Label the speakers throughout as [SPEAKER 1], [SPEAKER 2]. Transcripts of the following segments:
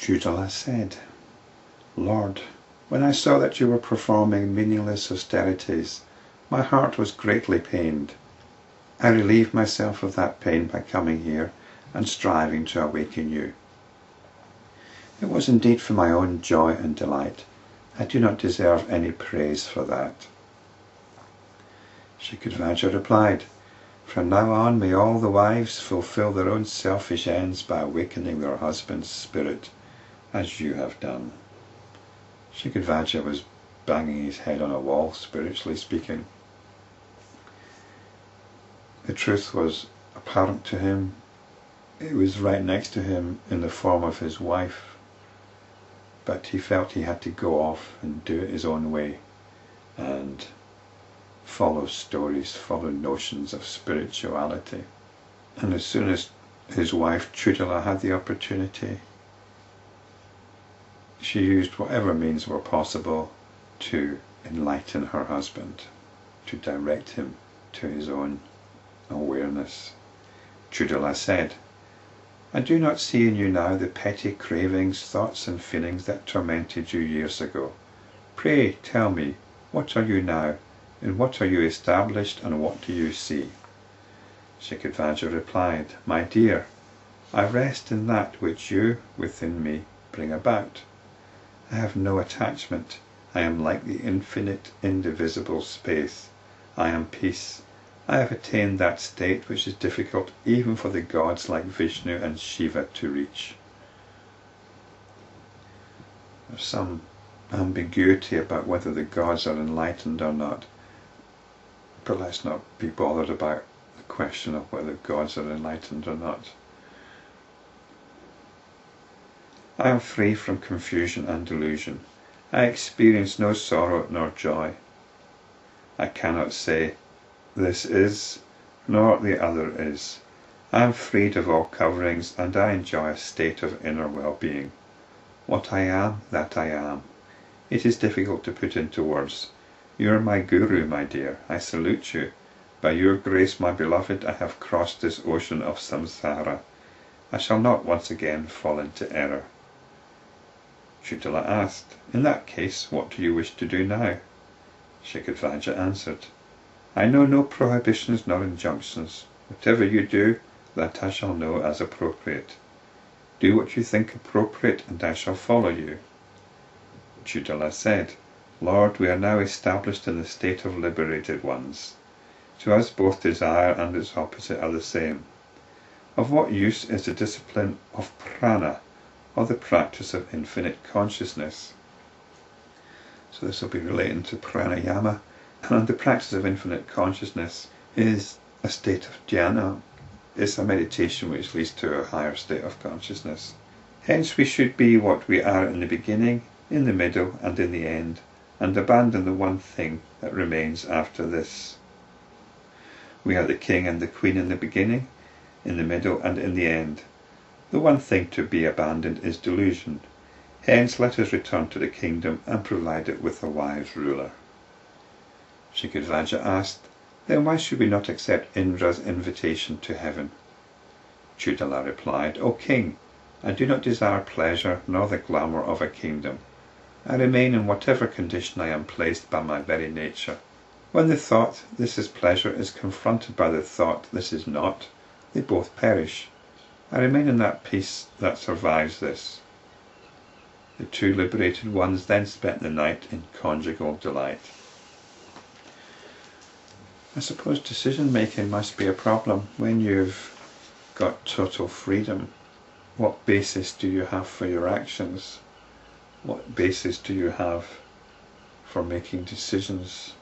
[SPEAKER 1] Chudala said, Lord, when I saw that you were performing meaningless austerities, my heart was greatly pained. I relieved myself of that pain by coming here and striving to awaken you. It was indeed for my own joy and delight. I do not deserve any praise for that. Sikhidhvaja replied, From now on may all the wives fulfill their own selfish ends by awakening their husband's spirit, as you have done. Sikhidhvaja was banging his head on a wall, spiritually speaking. The truth was apparent to him. It was right next to him in the form of his wife. But he felt he had to go off and do it his own way and follow stories, follow notions of spirituality. And as soon as his wife Chudala had the opportunity, she used whatever means were possible to enlighten her husband, to direct him to his own awareness. Chudala said, I do not see in you now the petty cravings, thoughts and feelings that tormented you years ago. Pray tell me, what are you now, in what are you established, and what do you see? Sikhidhvaja replied, My dear, I rest in that which you, within me, bring about. I have no attachment. I am like the infinite, indivisible space. I am peace. I have attained that state which is difficult even for the gods like Vishnu and Shiva to reach. There's some ambiguity about whether the gods are enlightened or not, but let's not be bothered about the question of whether gods are enlightened or not. I am free from confusion and delusion. I experience no sorrow nor joy. I cannot say, this is, nor the other is. I am freed of all coverings, and I enjoy a state of inner well-being. What I am, that I am. It is difficult to put into words. You are my guru, my dear. I salute you. By your grace, my beloved, I have crossed this ocean of samsara. I shall not once again fall into error. Chudala asked, In that case, what do you wish to do now? Sikhidhvaja answered, I know no prohibitions nor injunctions. Whatever you do, that I shall know as appropriate. Do what you think appropriate, and I shall follow you. Chudala said, Lord, we are now established in the state of liberated ones. To us both desire and its opposite are the same. Of what use is the discipline of prana, or the practice of infinite consciousness? So this will be relating to pranayama. And the practice of infinite consciousness is a state of jhana. It's a meditation which leads to a higher state of consciousness. Hence we should be what we are in the beginning, in the middle and in the end, and abandon the one thing that remains after this. We are the king and the queen in the beginning, in the middle and in the end. The one thing to be abandoned is delusion. Hence let us return to the kingdom and provide it with a wise ruler. Sikhidhvaja asked, Then why should we not accept Indra's invitation to heaven? Chudala replied, O king, I do not desire pleasure nor the glamour of a kingdom. I remain in whatever condition I am placed by my very nature. When the thought, this is pleasure, is confronted by the thought, this is not, they both perish. I remain in that peace that survives this. The two liberated ones then spent the night in conjugal delight. I suppose decision making must be a problem when you've got total freedom. What basis do you have for your actions? What basis do you have for making decisions?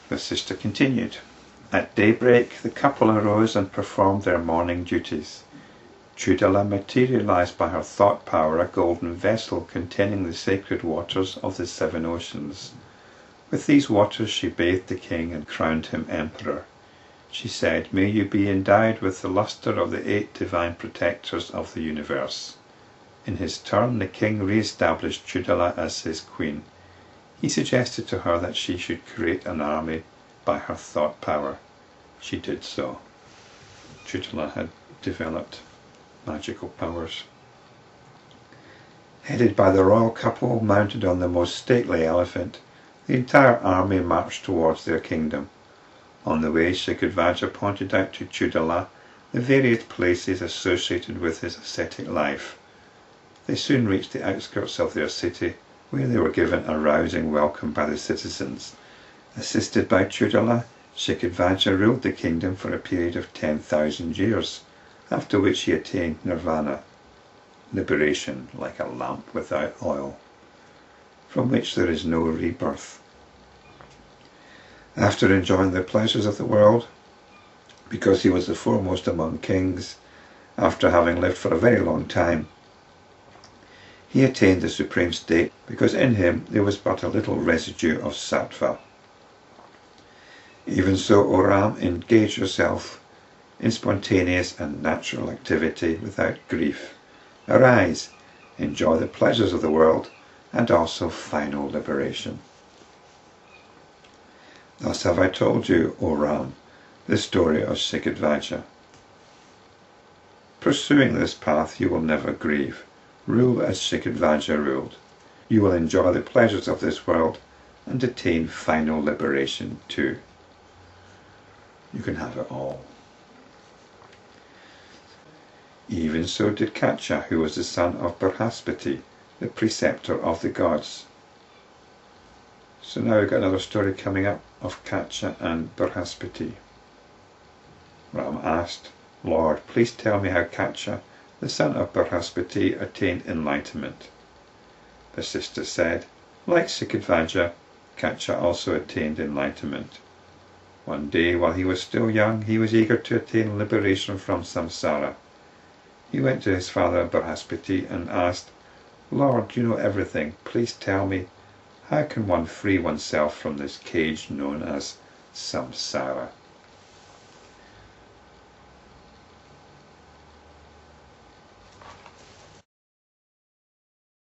[SPEAKER 1] Vasishta continued. At daybreak the couple arose and performed their morning duties. Chudala materialized by her thought power a golden vessel containing the sacred waters of the 7 oceans. With these waters she bathed the king and crowned him emperor. She said, May you be endowed with the lustre of the 8 divine protectors of the universe. In his turn the king re-established Chudala as his queen. He suggested to her that she should create an army by her thought power. She did so. Chudala had developed magical powers. Headed by the royal couple mounted on the most stately elephant, the entire army marched towards their kingdom. On the way, Sikhidhvaja pointed out to Chudala the various places associated with his ascetic life. They soon reached the outskirts of their city, where they were given a rousing welcome by the citizens. Assisted by Chudala, Sikhidhvaja ruled the kingdom for a period of 10,000 years, after which he attained nirvana, liberation like a lamp without oil, from which there is no rebirth. After enjoying the pleasures of the world, because he was the foremost among kings, after having lived for a very long time, he attained the supreme state because in him there was but a little residue of sattva. Even so, O Ram, engage yourself in spontaneous and natural activity without grief. Arise, enjoy the pleasures of the world and also final liberation. Thus have I told you, O Ram, the story of Sikhidhvaja. Pursuing this path you will never grieve. Rule as Sikhidhvaja ruled. You will enjoy the pleasures of this world and attain final liberation too. You can have it all. Even so did Kaca, who was the son of Brhaspati, the preceptor of the gods. So now we've got another story coming up of Kaca and Brhaspati. Ram asked, Lord, please tell me how Kaca, the son of Brhaspati, attained enlightenment. Vasishta said, like Sikhidhvaja, Kaca also attained enlightenment. One day, while he was still young, he was eager to attain liberation from samsara. He went to his father Brhaspati and asked, Lord, you know everything. Please tell me, how can one free oneself from this cage known as samsara?